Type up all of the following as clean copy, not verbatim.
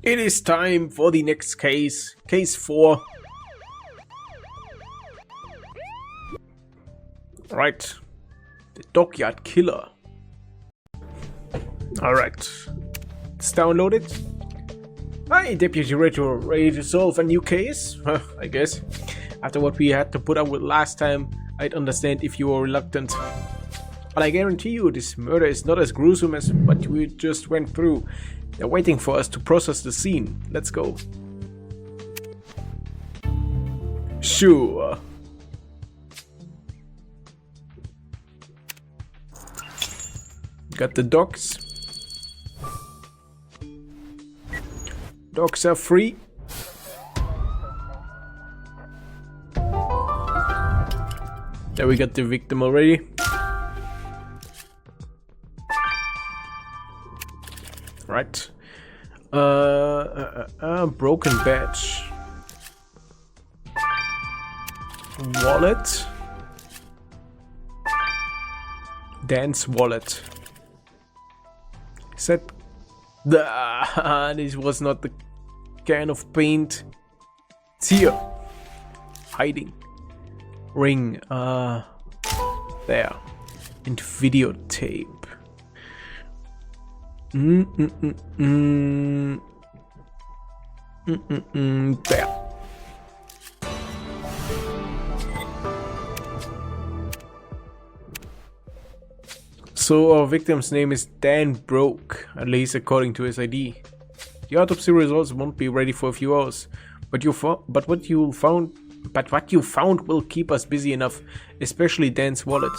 It is time for the next case, case 4. Right, the Dockyard Killer. Alright, let's download it. Hi, Deputy Retro, ready to solve a new case? I guess. After what we had to put up with last time, I'd understand if you were reluctant. But I guarantee you this murder is not as gruesome as what we just went through. They're waiting for us to process the scene. Let's go. Sure. Got the dogs. Dogs are free. There we got the victim already. Right. Broken badge. Wallet. Dan's wallet. Is that... this was not the can of paint. It's here. Hiding. Ring. There. And videotape. There. So our victim's name is Dan Broke, at least according to his ID. The autopsy results won't be ready for a few hours, but what you found will keep us busy enough, especially Dan's wallet.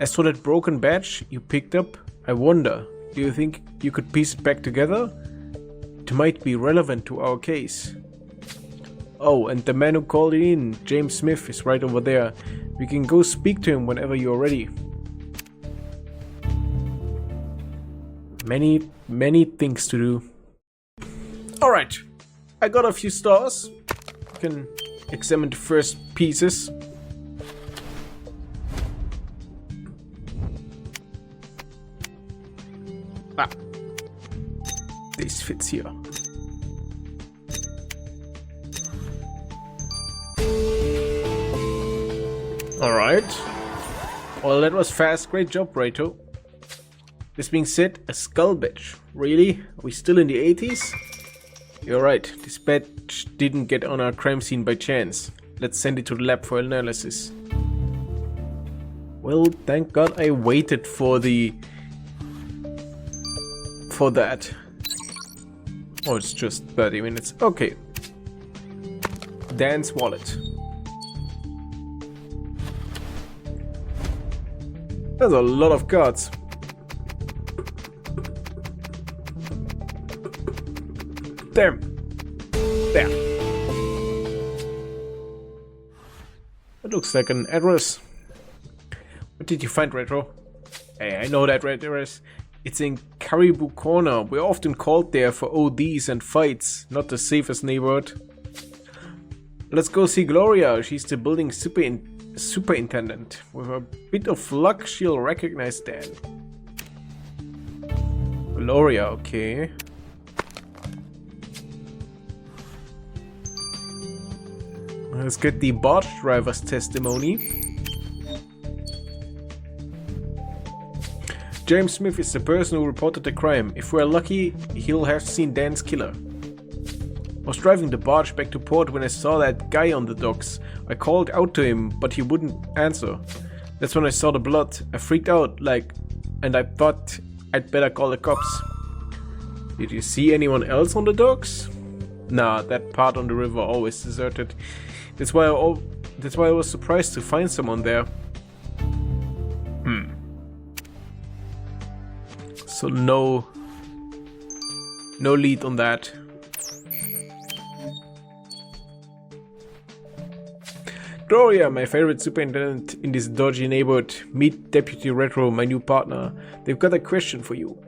As for that broken badge you picked up, I wonder, do you think you could piece it back together? It might be relevant to our case. Oh, and the man who called it in, James Smith, is right over there. We can go speak to him whenever you're ready. Many things to do. Alright, I got a few stars. You can examine the first pieces. Ah, this fits here. Alright. Well, that was fast. Great job, Raito. This being said, a skull badge. Really? Are we still in the 80s? You're right. This badge didn't get on our crime scene by chance. Let's send it to the lab for analysis. Well, thank God I waited for that. Oh, it's just 30 minutes. Okay. Dan's wallet. There's a lot of cards. There. There. That looks like an address. What did you find, Retro? Hey, I know that address. It's in Caribou Corner. We're often called there for ODs and fights. Not the safest neighborhood. Let's go see Gloria. She's the building superintendent. With a bit of luck, she'll recognize Dan. Gloria, okay. Let's get the barge driver's testimony. James Smith is the person who reported the crime. If we're lucky, he'll have seen Dan's killer. I was driving the barge back to port when I saw that guy on the docks. I called out to him, but he wouldn't answer. That's when I saw the blood. I freaked out, and I thought I'd better call the cops. Did you see anyone else on the docks? Nah, that part on the river always deserted. That's why I was surprised to find someone there. So no lead on that. Gloria, my favorite superintendent in this dodgy neighborhood. Meet Deputy Retro, my new partner. They've got a question for you.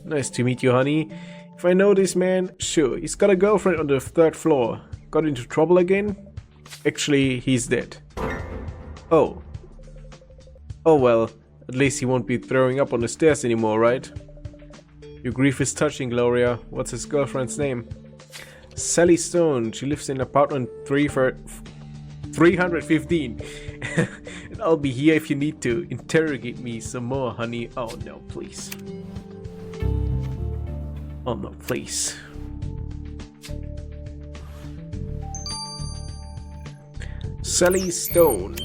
Nice to meet you, honey. If I know this man, sure. He's got a girlfriend on the 3rd floor. Got into trouble again? Actually, he's dead. Oh. Oh well, at least he won't be throwing up on the stairs anymore, right? Your grief is touching, Gloria. What's his girlfriend's name? Sally Stone. She lives in apartment 315. And I'll be here if you need to. Interrogate me some more, honey. Oh no, please. Oh no, please. Sally Stone.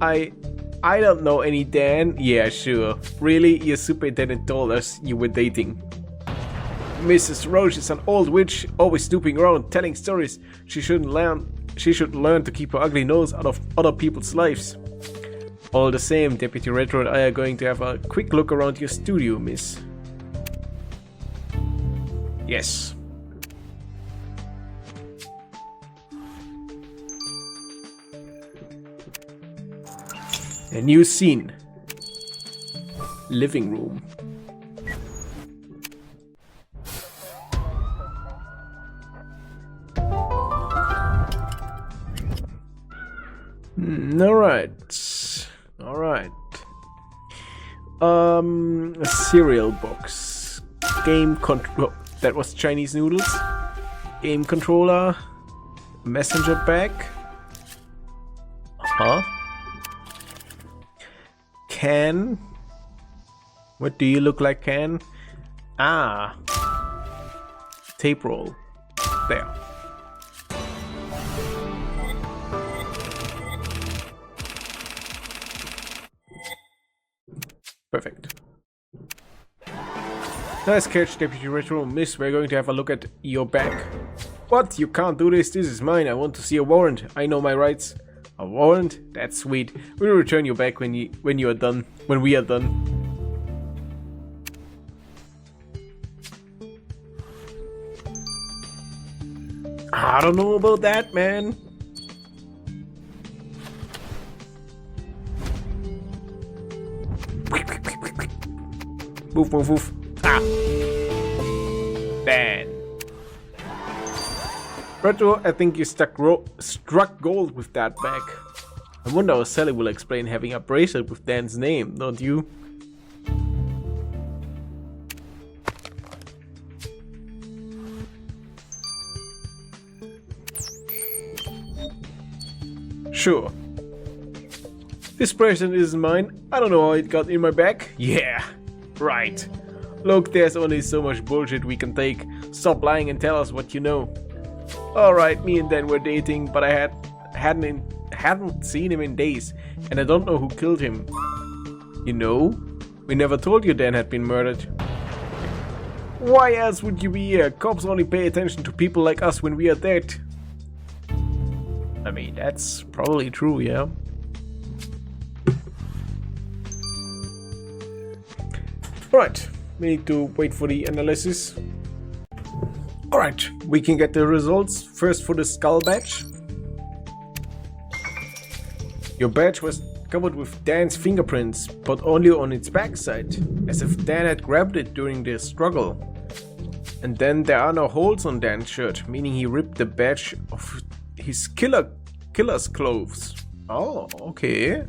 I don't know any Dan. Yeah, sure. Really? Your superintendent told us you were dating. Mrs. Roche is an old witch, always snooping around, telling stories. She should learn to keep her ugly nose out of other people's lives. All the same, Deputy Retro and I are going to have a quick look around your studio, miss. Yes. A new scene. Living room. Alright. Alright. A cereal box. Game control. That was Chinese noodles. Game controller. Messenger bag. Huh? Can. What do you look like, Can? Ah. Tape roll. There. Perfect. Nice catch, Deputy Retro. Miss, we're going to have a look at your bag. What? You can't do this. This is mine. I want to see a warrant. I know my rights. A warrant? That's sweet. We'll return you back when you are done. When we are done. I don't know about that, man. Move, move, move. Ah! Bad. Retro, I think you struck gold with that bag. I wonder how Sally will explain having a bracelet with Dan's name, don't you? Sure. This bracelet isn't mine. I don't know how it got in my bag. Yeah, right. Look, there's only so much bullshit we can take. Stop lying and tell us what you know. Alright, me and Dan were dating, but I hadn't seen him in days, and I don't know who killed him. You know? We never told you Dan had been murdered. Why else would you be here? Cops only pay attention to people like us when we are dead. I mean, that's probably true, yeah. Alright, we need to wait for the analysis. Alright, we can get the results. First for the skull badge. Your badge was covered with Dan's fingerprints, but only on its backside, as if Dan had grabbed it during the struggle. And then there are no holes on Dan's shirt, meaning he ripped the badge of his killer's clothes. Oh, okay.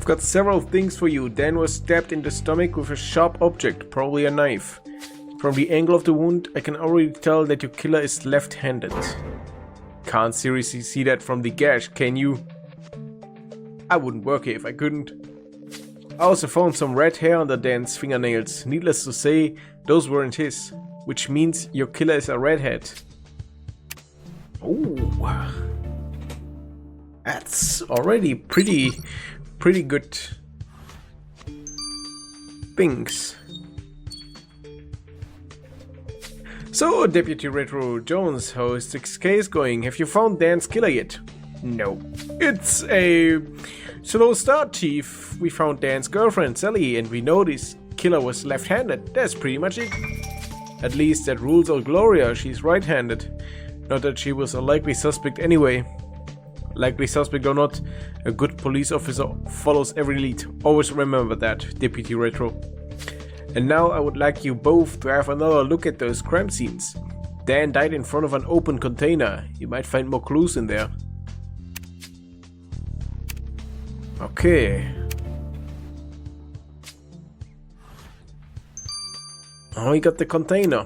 Got several things for you. Dan was stabbed in the stomach with a sharp object, probably a knife. From the angle of the wound, I can already tell that your killer is left-handed. Can't seriously see that from the gash, can you? I wouldn't work here if I couldn't. I also found some red hair under Dan's fingernails. Needless to say, those weren't his, which means your killer is a redhead. Oh, that's already pretty good things. So, Deputy Retro Jones, how is this case going? Have you found Dan's killer yet? No. It's a slow start, Chief. We found Dan's girlfriend, Sally, and we know this killer was left-handed. That's pretty much it. At least that rules out Gloria, she's right-handed. Not that she was a likely suspect anyway. Likely suspect or not, a good police officer follows every lead. Always remember that, Deputy Retro. And now I would like you both to have another look at those crime scenes. Dan died in front of an open container. You might find more clues in there. Okay. Oh, we got the container.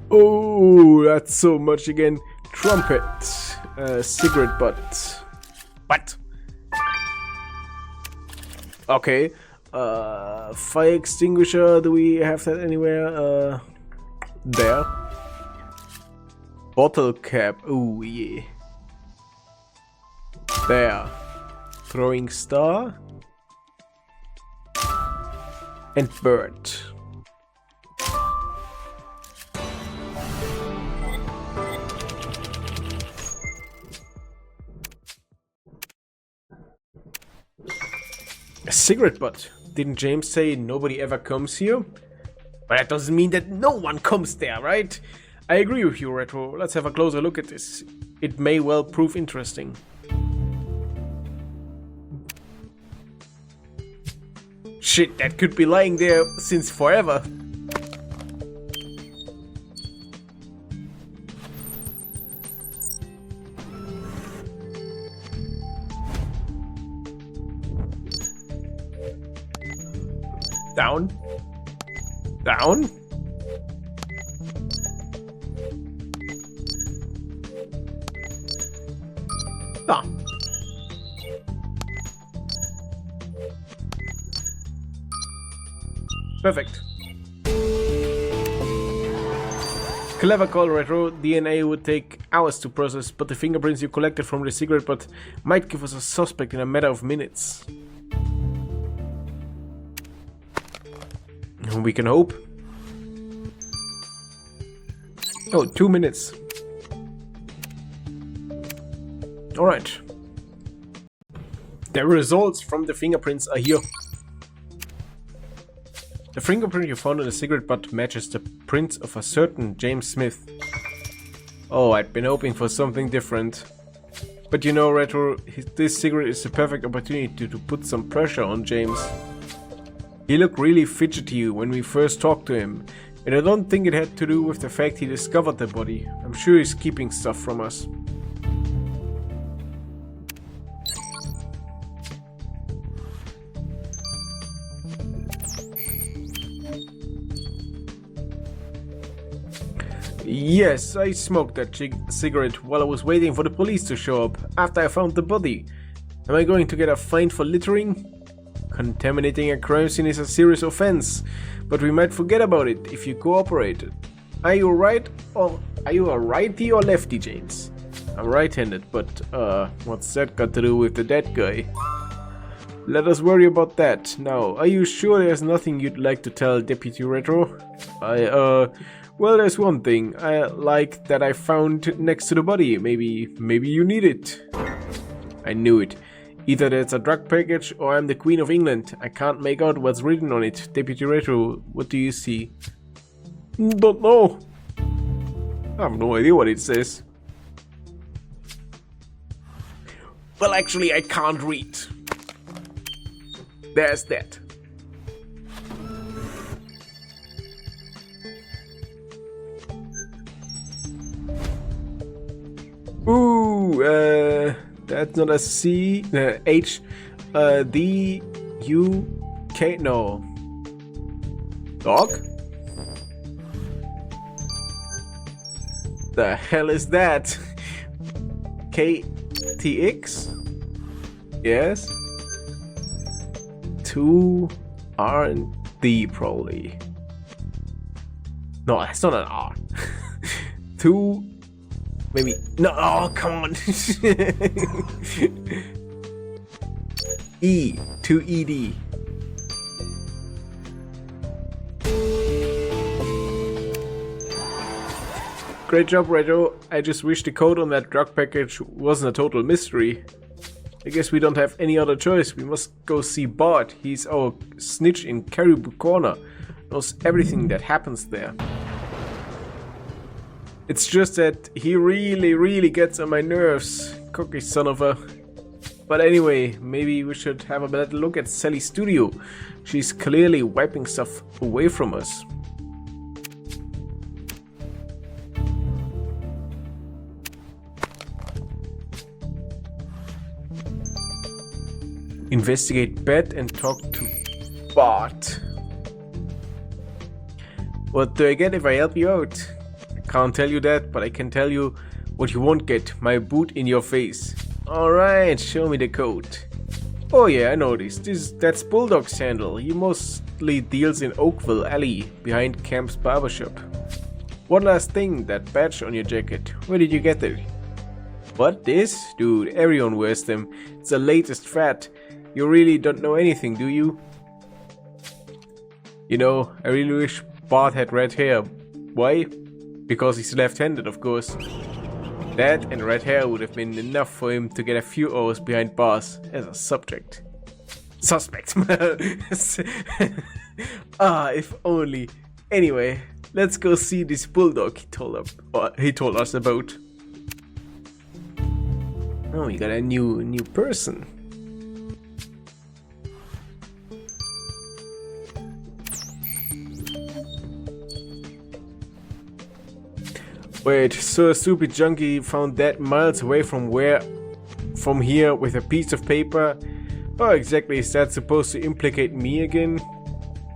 Oh, that's so much again. Trumpet. Cigarette butt. What? Okay. Fire extinguisher. Do we have that anywhere? There. Bottle cap. Oh, yeah. There. Throwing star. And bird. A cigarette butt. Didn't James say nobody ever comes here? But that doesn't mean that no one comes there, right? I agree with you, Retro. Let's have a closer look at this. It may well prove interesting. Shit, that could be lying there since forever. Down. Down. Ah. Perfect. Clever call, Retro. DNA would take hours to process, but the fingerprints you collected from the cigarette butt might give us a suspect in a matter of minutes. We can hope. Oh, 2 minutes. Alright. The results from the fingerprints are here. The fingerprint you found on the cigarette butt matches the prints of a certain James Smith. Oh, I'd been hoping for something different. But you know, Retro, this cigarette is the perfect opportunity to put some pressure on James. He looked really fidgety when we first talked to him, and I don't think it had to do with the fact he discovered the body. I'm sure he's keeping stuff from us. Yes, I smoked that cigarette while I was waiting for the police to show up after I found the body. Am I going to get a fine for littering? Contaminating a crime scene is a serious offense, but we might forget about it if you cooperate. Are you right, or are you a righty or lefty, James? I'm right-handed, but what's that got to do with the dead guy? Let us worry about that. Now, are you sure there's nothing you'd like to tell Deputy Retro? Well, there's one thing I like that I found next to the body. Maybe you need it. I knew it. Either that's a drug package or I'm the Queen of England. I can't make out what's written on it. Deputy Retro, what do you see? Don't know. I have no idea what it says. Well, actually, I can't read. There's that. Ooh, that's not a C, H, D, U, K, no. Dog? The hell is that? K, T, X? Yes. 2, R, and D, probably. No, that's not an R. 2, maybe. No, oh, come on. E, 2 ED. Great job, Redo. I just wish the code on that drug package wasn't a total mystery. I guess we don't have any other choice. We must go see Bart. He's our snitch in Caribou Corner. Knows everything that happens there. It's just that he really gets on my nerves. Cocky son of a... But anyway, maybe we should have a better look at Sally's studio. She's clearly wiping stuff away from us. Investigate bed and talk to Bart. What do I get if I help you out? I can't tell you that, but I can tell you what you won't get. My boot in your face. Alright, show me the code. Oh yeah, I know this. That's Bulldog's handle. He mostly deals in Oakville Valley, behind Camp's barbershop. One last thing, that badge on your jacket. Where did you get it? What, this? Dude, everyone wears them. It's the latest fad. You really don't know anything, do you? You know, I really wish Bart had red hair. Why? Because he's left-handed, of course. That and red hair would have been enough for him to get a few hours behind bars as a suspect. Ah, if only. Anyway, let's go see this Bulldog he told us about. Oh, you got a new person. Wait, so a stupid junkie found that miles away from here with a piece of paper? How exactly is that supposed to implicate me again?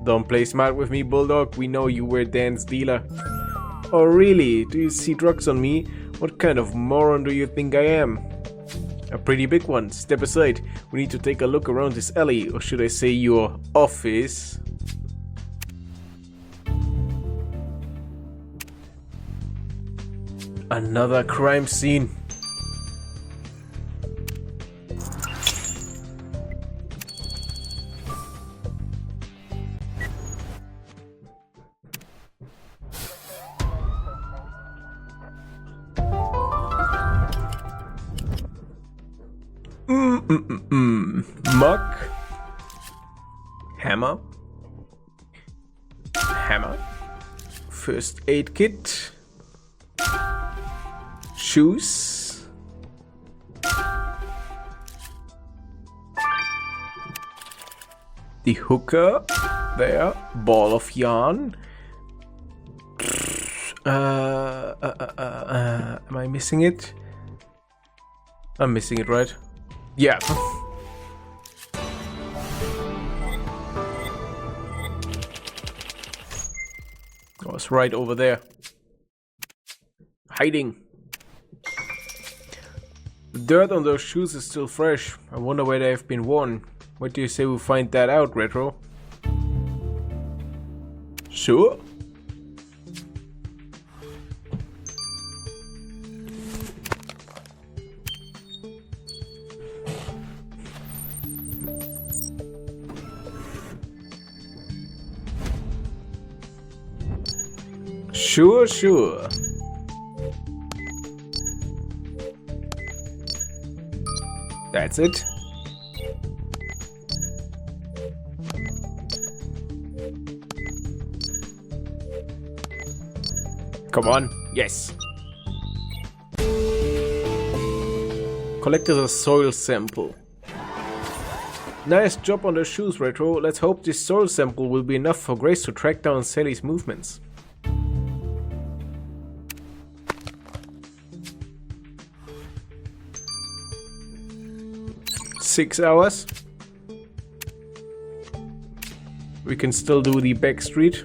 Don't play smart with me, Bulldog. We know you were Dan's dealer. Oh really? Do you see drugs on me? What kind of moron do you think I am? A pretty big one. Step aside. We need to take a look around this alley, or should I say your office? Another crime scene. Muck. Hammer. First aid kit. Shoes. The hooker. There. Ball of yarn. Am I missing it? I'm missing it, right? Yeah. I was right over there. Hiding. The dirt on those shoes is still fresh. I wonder where they have been worn. What do you say we find that out, Retro? Sure. Sure. That's it. Come on, yes. Collected a soil sample. Nice job on the shoes, Retro. Let's hope this soil sample will be enough for Grace to track down Sally's movements. 6 hours. We can still do the back street.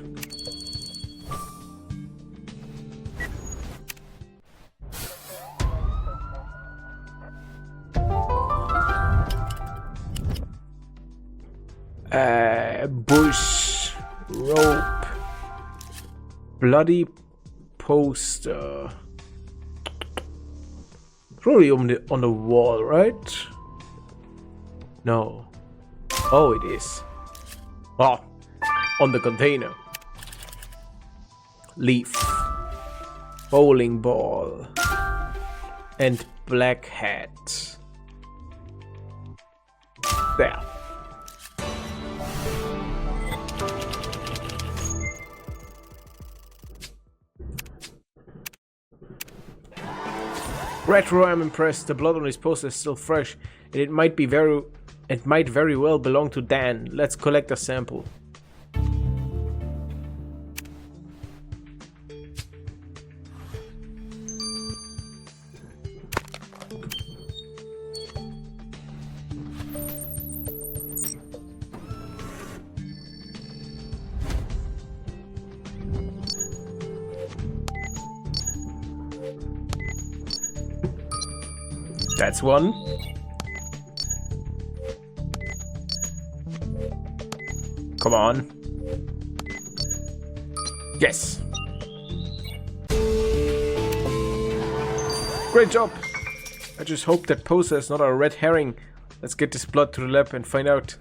Bush, rope, bloody poster. Probably on the wall, right? No. Oh, it is. Oh, on the container. Leaf, bowling ball, and black hat. There. Retro, I'm impressed. The blood on his poster is still fresh, and it might very well belong to Dan. Let's collect a sample. That's one. Come on. Yes. Great job. I just hope that poster is not a red herring. Let's get this blood to the lab and find out.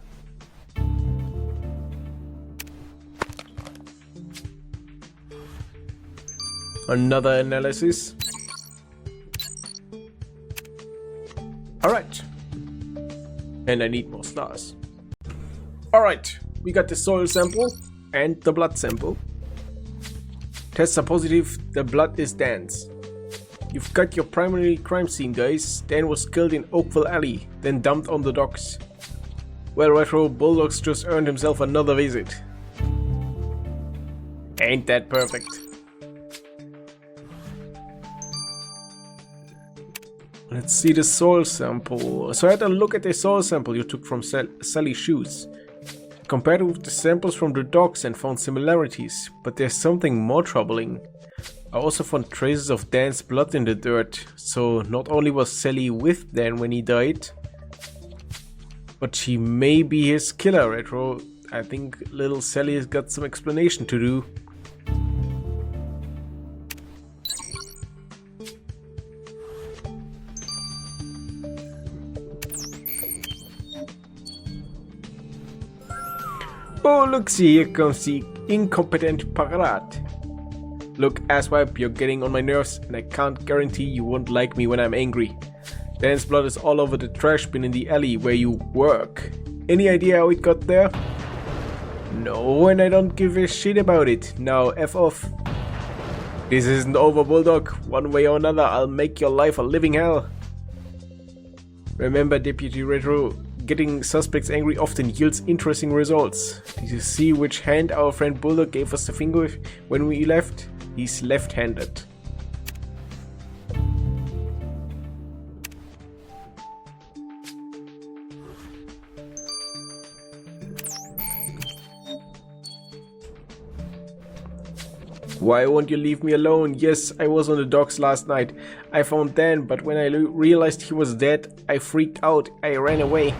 Another analysis. Alright. And I need more stars. Alright, we got the soil sample and the blood sample. Tests are positive, the blood is Dan's. You've got your primary crime scene, guys. Dan was killed in Oakville Valley, then dumped on the docks. Well, Retro, Bulldog's just earned himself another visit. Ain't that perfect? Let's see the soil sample. So I had a look at the soil sample you took from Sally's shoes. Compared with the samples from the docks and found similarities, but there's something more troubling. I also found traces of Dan's blood in the dirt, so not only was Sally with Dan when he died, but she may be his killer, Retro. I think little Sally has got some explanation to do. Oh, look, see, here comes the incompetent parade. Look, asswipe, you're getting on my nerves, and I can't guarantee you won't like me when I'm angry. Dan's blood is all over the trash bin in the alley where you work. Any idea how it got there? No, and I don't give a shit about it. Now, F off. This isn't over, Bulldog. One way or another, I'll make your life a living hell. Remember, Deputy Retro, getting suspects angry often yields interesting results. Did you see which hand our friend Bulldog gave us the finger when we left? He's left-handed. Why won't you leave me alone? Yes, I was on the docks last night. I found Dan, but when I realized he was dead, I freaked out. I ran away.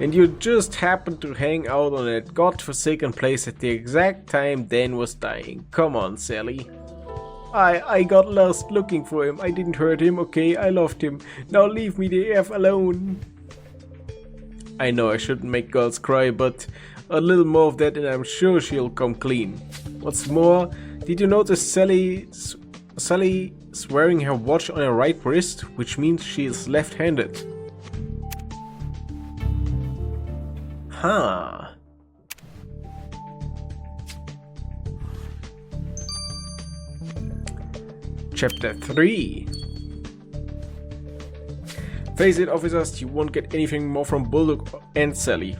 And you just happened to hang out on that godforsaken place at the exact time Dan was dying. Come on, Sally. I got lost looking for him. I didn't hurt him, okay? I loved him. Now leave me the F alone. I know I shouldn't make girls cry, but a little more of that and I'm sure she'll come clean. What's more, did you notice Sally wearing her watch on her right wrist, which means she is left-handed? Huh. Chapter 3. Face it, officers, you won't get anything more from Bulldog and Sally.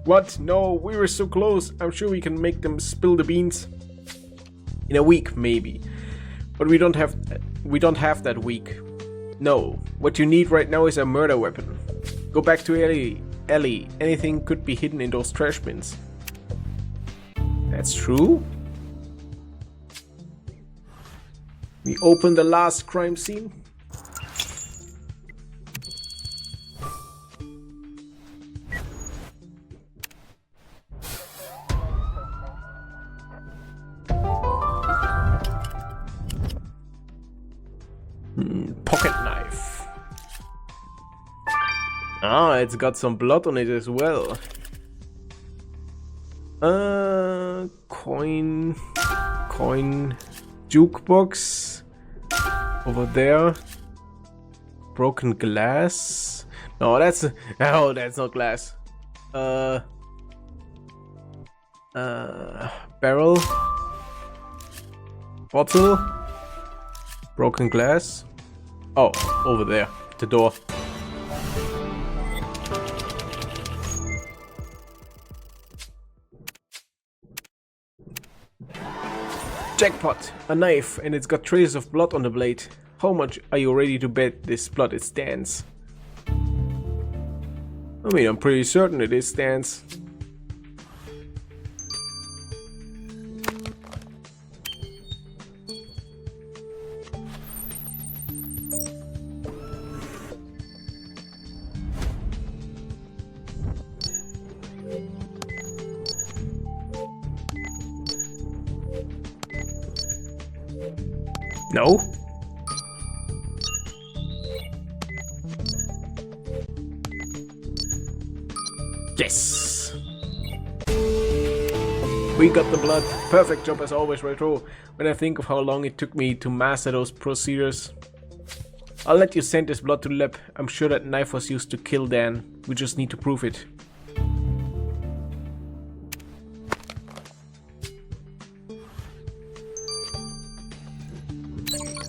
What? No, we were so close. I'm sure we can make them spill the beans. In a week, maybe. But we don't have that week. No, what you need right now is a murder weapon. Go back to Ellie. Anything could be hidden in those trash bins. That's true. We open the last crime scene. Pocket knife. Ah, it's got some blood on it as well. Coin, jukebox over there. Broken glass. No, that's not glass. Barrel, bottle, broken glass. Oh, over there. The door. Jackpot! A knife, and it's got traces of blood on the blade. How much are you ready to bet this blood is Dan's? I mean, I'm pretty certain it is Dan's. No? Yes! We got the blood. Perfect job as always, Retro. When I think of how long it took me to master those procedures. I'll let you send this blood to the lab. I'm sure that knife was used to kill Dan. We just need to prove it.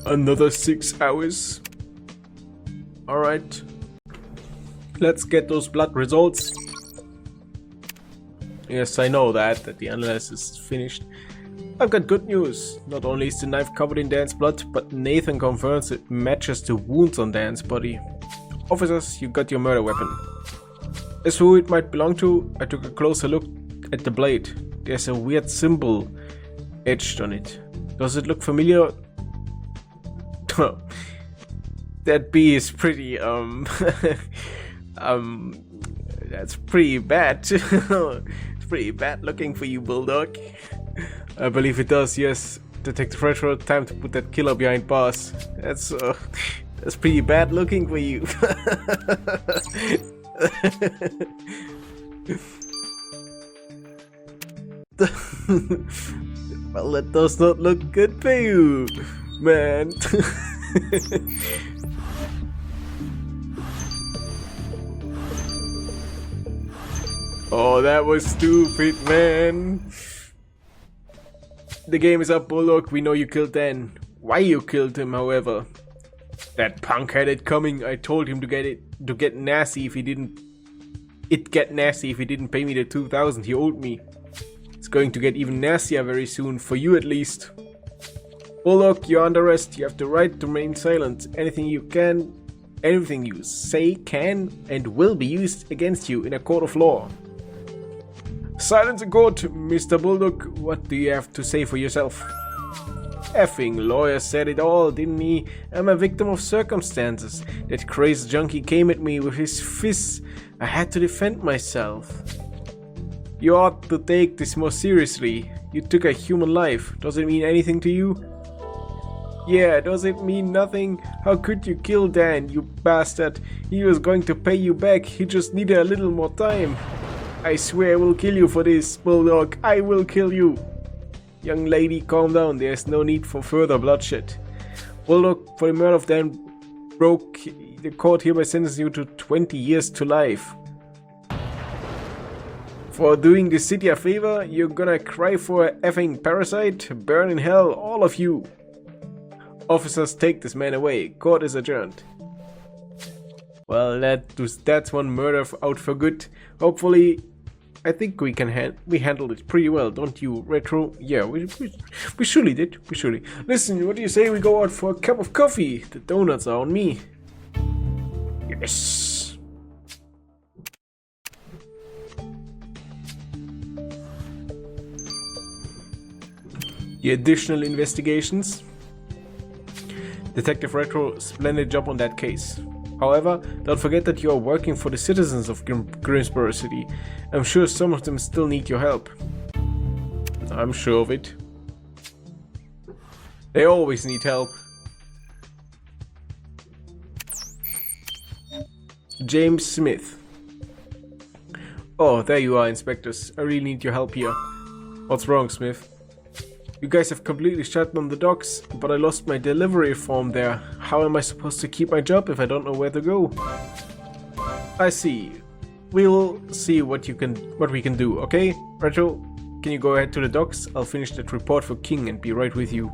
Another 6 hours. Alright. Let's get those blood results. Yes, I know that the analysis is finished. I've got good news. Not only is the knife covered in Dan's blood, but Nathan confirms it matches the wounds on Dan's body. Officers, you got your murder weapon. As for who it might belong to, I took a closer look at the blade. There's a weird symbol etched on it. Does it look familiar? That bee is pretty, that's pretty bad. It's pretty bad looking for you, Bulldog. I believe it does, yes. Detective Retro, time to put that killer behind bars. That's pretty bad looking for you. Well, that does not look good for you, man. Oh, that was stupid, man. The game is up, Bulldog. We know you killed Dan. Why you killed him, however. That punk had it coming. I told him to get nasty if he didn't. It'd get nasty if he didn't pay me the 2,000 he owed me. It's going to get even nastier very soon, for you at least. Bulldog, you're under arrest. You have the right to remain silent. Anything you say can and will be used against you in a court of law. Silence in court, Mr. Bulldog. What do you have to say for yourself? Effing lawyer said it all, didn't he? I'm a victim of circumstances. That crazy junkie came at me with his fists. I had to defend myself. You ought to take this more seriously. You took a human life. Does it mean anything to you? Yeah, does it mean nothing? How could you kill Dan, you bastard? He was going to pay you back. He just needed a little more time. I swear I will kill you for this, Bulldog. I will kill you. Young lady, calm down. There's no need for further bloodshed. Bulldog, for the murder of Dan Broke, the court hereby sentences you to 20 years to life. For doing the city a favor, you're gonna cry for a effing parasite? Burn in hell, all of you. Officers, take this man away. Court is adjourned. Well, that's one murder out for good. Hopefully, I think we handled it pretty well, don't you, Retro? Yeah, we surely did. We surely. Listen, what do you say we go out for a cup of coffee? The donuts are on me. Yes. The additional investigations. Detective Retro, splendid job on that case. However, don't forget that you are working for the citizens of Grimsborough City. I'm sure some of them still need your help. I'm sure of it. They always need help. James Smith. Oh, there you are, inspectors. I really need your help here. What's wrong, Smith? You guys have completely shut down the docks, but I lost my delivery form there. How am I supposed to keep my job if I don't know where to go? I see. We'll see what we can do, okay? Retro, can you go ahead to the docks? I'll finish that report for King and be right with you.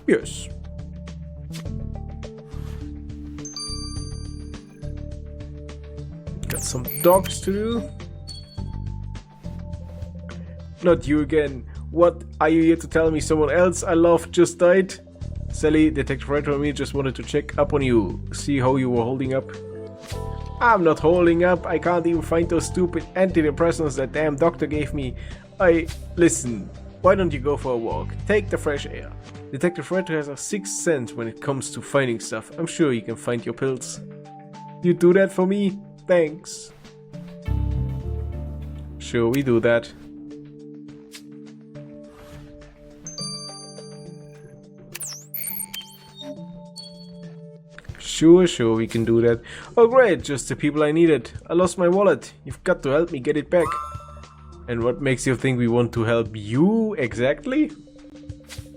Yes. Got some dogs to do. Not you again. What? Are you here to tell me someone else I love just died? Sally, Detective Retro and me just wanted to check up on you. See how you were holding up. I'm not holding up. I can't even find those stupid antidepressants that damn doctor gave me. Listen. Why don't you go for a walk? Take the fresh air. Detective Retro has a sixth sense when it comes to finding stuff. I'm sure you can find your pills. You do that for me? Thanks. Sure, we do that. Sure, we can do that. Oh great, just the people I needed. I lost my wallet. You've got to help me get it back. And what makes you think we want to help you exactly?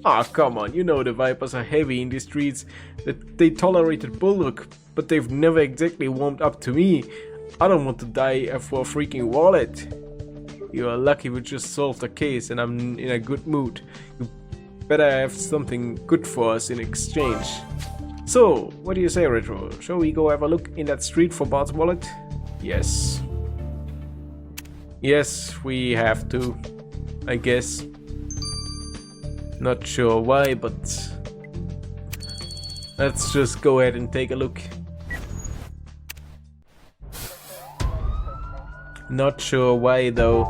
Ah, come on, you know the Vipers are heavy in the streets. That they tolerated Bulldog, but they've never exactly warmed up to me. I don't want to die for a freaking wallet. You are lucky we just solved a case and I'm in a good mood. You better have something good for us in exchange. So, what do you say, Retro? Shall we go have a look in that street for Bart's wallet? Yes. Yes, we have to, I guess. Not sure why, but let's just go ahead and take a look. Not sure why though.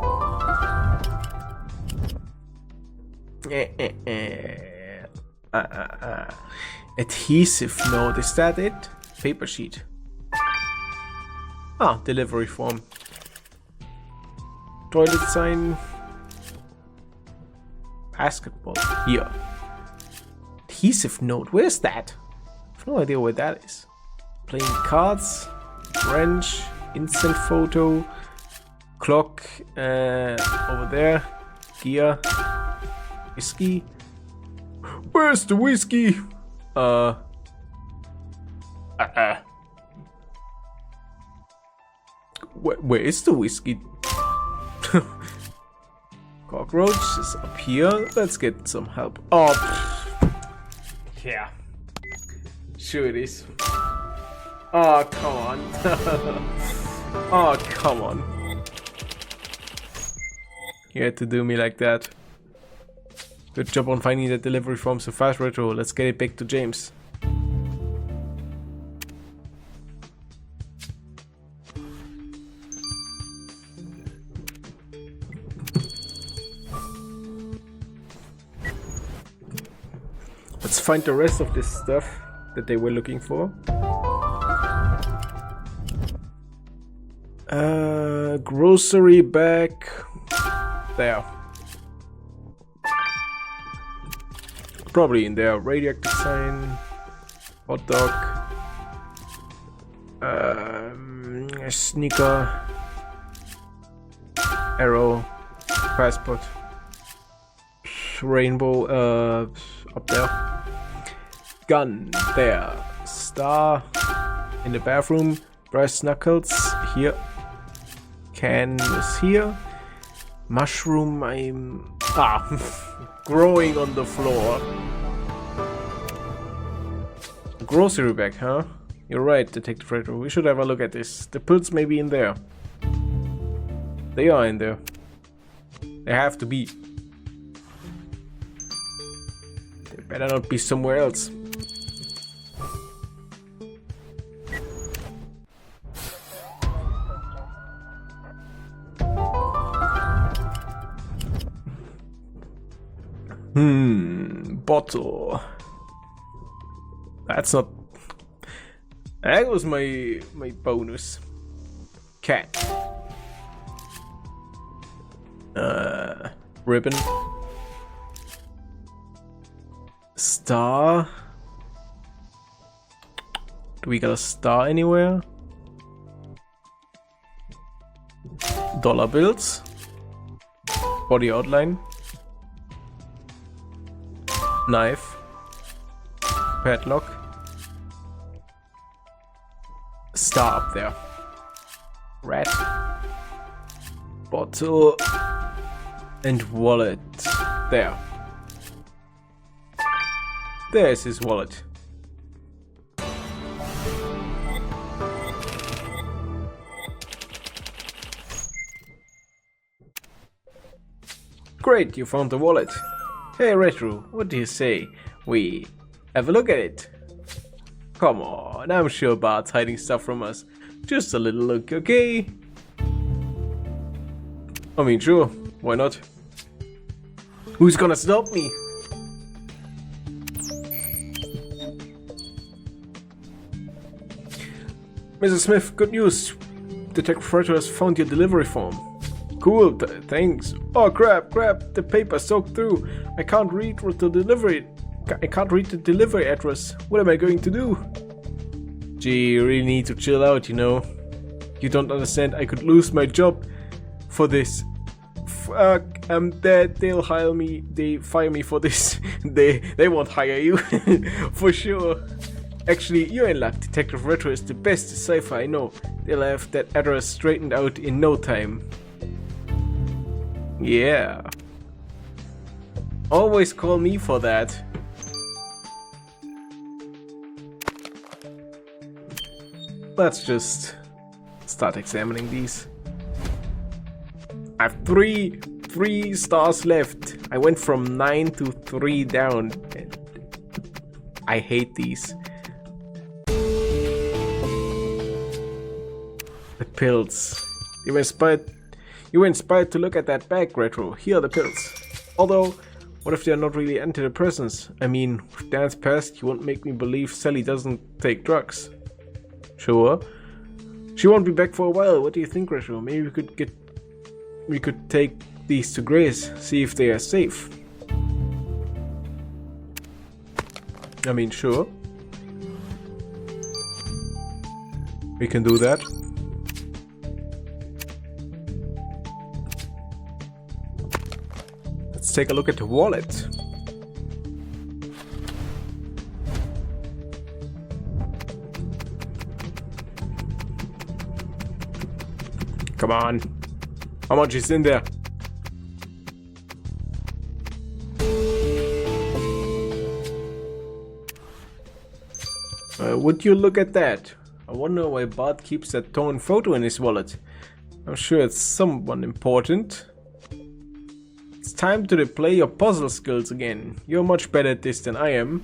Adhesive note, is that it? Paper sheet. Ah, delivery form. Toilet sign. Basketball. Here. Adhesive note, where's that? I have no idea where that is. Playing cards. Wrench. Instant photo. Clock. Over there. Gear. Whiskey. Where's the whiskey? Where is the whiskey? Cockroach is up here. Let's get some help. Oh, yeah. Sure it is. Oh, come on. Oh, come on. You had to do me like that. Good job on finding that delivery form so fast, Retro. Let's get it back to James. Let's find the rest of this stuff that they were looking for. Grocery bag. There. Probably in there. Radioactive sign. Hot dog. A sneaker. Arrow. Passport. Rainbow. Up there. Gun. There. Star. In the bathroom. Brass knuckles. Here. Can is here. Mushroom. I'm growing on the floor. Grocery bag, huh? You're right, Detective Retro. We should have a look at this. The pills may be in there. They are in there. They have to be. They better not be somewhere else. Bottle. That's not. That was my bonus. Cat. Ribbon. Star. Do we got a star anywhere? Dollar bills. Body outline. Knife. Padlock. Star up there. Rat. Bottle. And wallet. There. There's his wallet. Great, you found the wallet. Hey Retro, what do you say? We have a look at it. Come on, I'm sure Bart's hiding stuff from us. Just a little look, okay? I mean, sure, why not? Who's gonna stop me? Mrs. Smith, good news. Detective Fredro has found your delivery form. Cool, thanks. Oh crap, the paper soaked through. I can't read the delivery address. What am I going to do? Gee, you really need to chill out, you know. You don't understand, I could lose my job for this. Fuck, they'll hire me, they fire me for this. They won't hire you, for sure. Actually, you're in luck. Detective Retro is the best decipher I know. They'll have that address straightened out in no time. Yeah. Always call me for that. Let's just start examining these. I have three stars left. I went from 9 to 3 down. I hate these. The pills. You were inspired to look at that bag, Retro. Here are the pills. Although, what if they're not really antidepressants? I mean, with Dan's past, you won't make me believe Sally doesn't take drugs. Sure. She won't be back for a while. What do you think, Retro? Maybe we could take these to Grace, see if they are safe. I mean, sure. We can do that. Let's take a look at the wallet. Come on. How much is in there? Would you look at that? I wonder why Bart keeps that torn photo in his wallet. I'm sure it's someone important. It's time to play your puzzle skills again. You're much better at this than I am.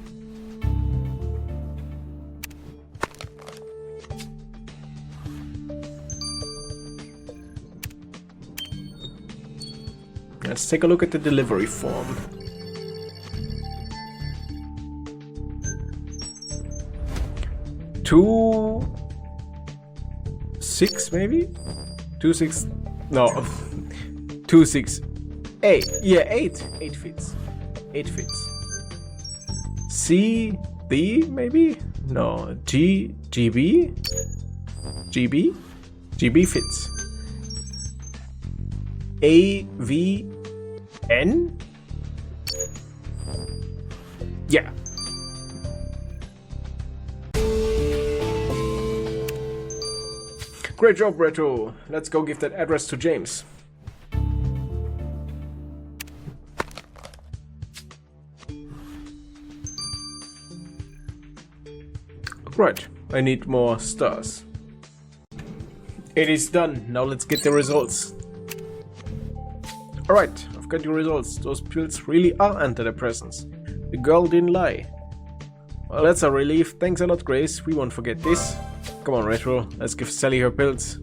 Let's take a look at the delivery form. Two, 6 maybe? 2, 6, no, 2, 6, 8, yeah, 8 fits, 8 fits. C, D maybe? No, G, GB? GB? GB fits. A, V, N? Yeah. Great job, Retro. Let's go give that address to James. Right, I need more stars. It is done. Now let's get the results. Alright, I've got your results. Those pills really are antidepressants. The girl didn't lie. Well, that's a relief. Thanks a lot, Grace. We won't forget this. Come on, Retro. Let's give Sally her pills.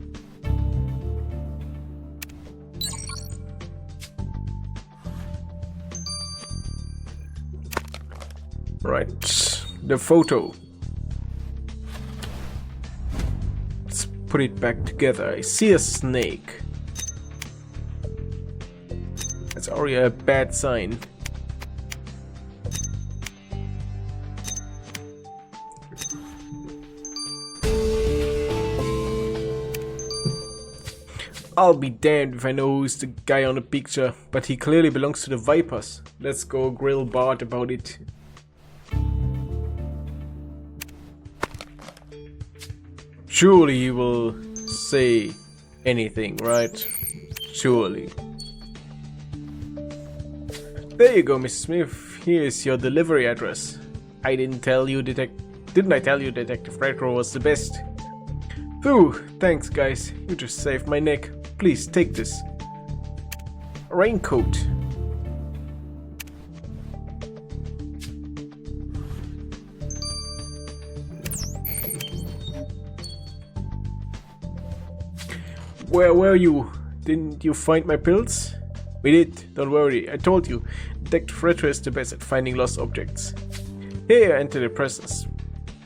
Right, the photo. Let's put it back together. I see a snake. That's already a bad sign. I'll be damned if I know who's the guy on the picture, but he clearly belongs to the Vipers. Let's go grill Bart about it. Surely he will say anything, right? Surely. There you go, Miss Smith. Here's your delivery address. Didn't I tell you Detective Retro was the best? Phew, thanks guys. You just saved my neck. Please take this. A raincoat. Where were you? Didn't you find my pills? We did, don't worry, I told you. Detective Retro is the best at finding lost objects. Here, antidepressants.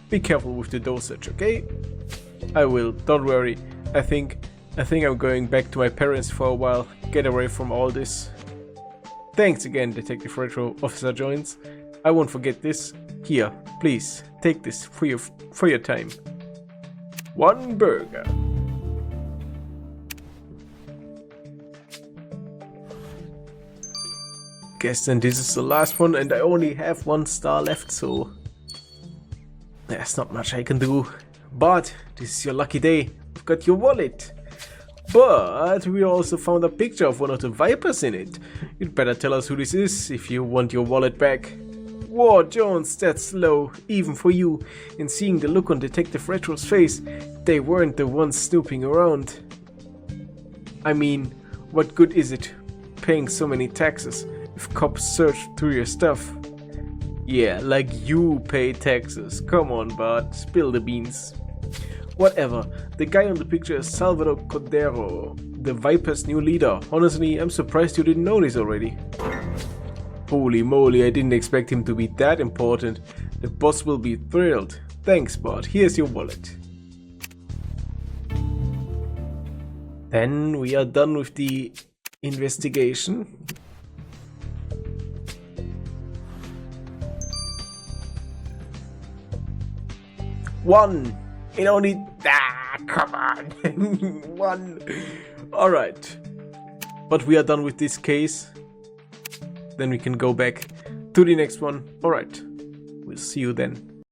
Be careful with the dosage, okay? I will, don't worry. I think I'm going back to my parents for a while. Get away from all this. Thanks again, Detective Retro, Officer Jones. I won't forget this. Here, please, take this for your time. 1 burger. Guess then this is the last one, and I only have 1 star left, so there's not much I can do. But this is your lucky day. I've got your wallet. But we also found a picture of one of the Vipers in it. You'd better tell us who this is if you want your wallet back. Whoa, Jones, that's low, even for you. And seeing the look on Detective Retro's face, they weren't the ones snooping around. I mean, what good is it paying so many taxes if cops search through your stuff? Yeah, like you pay taxes. Come on, Bart, spill the beans. Whatever, the guy on the picture is Salvador Cordero, the Viper's new leader. Honestly, I'm surprised you didn't know this already. Holy moly, I didn't expect him to be that important. The boss will be thrilled. Thanks, Bart. Here's your wallet. Then we are done with the investigation. One! It only... come on! 1! Alright. But we are done with this case. Then we can go back to the next one. Alright. We'll see you then.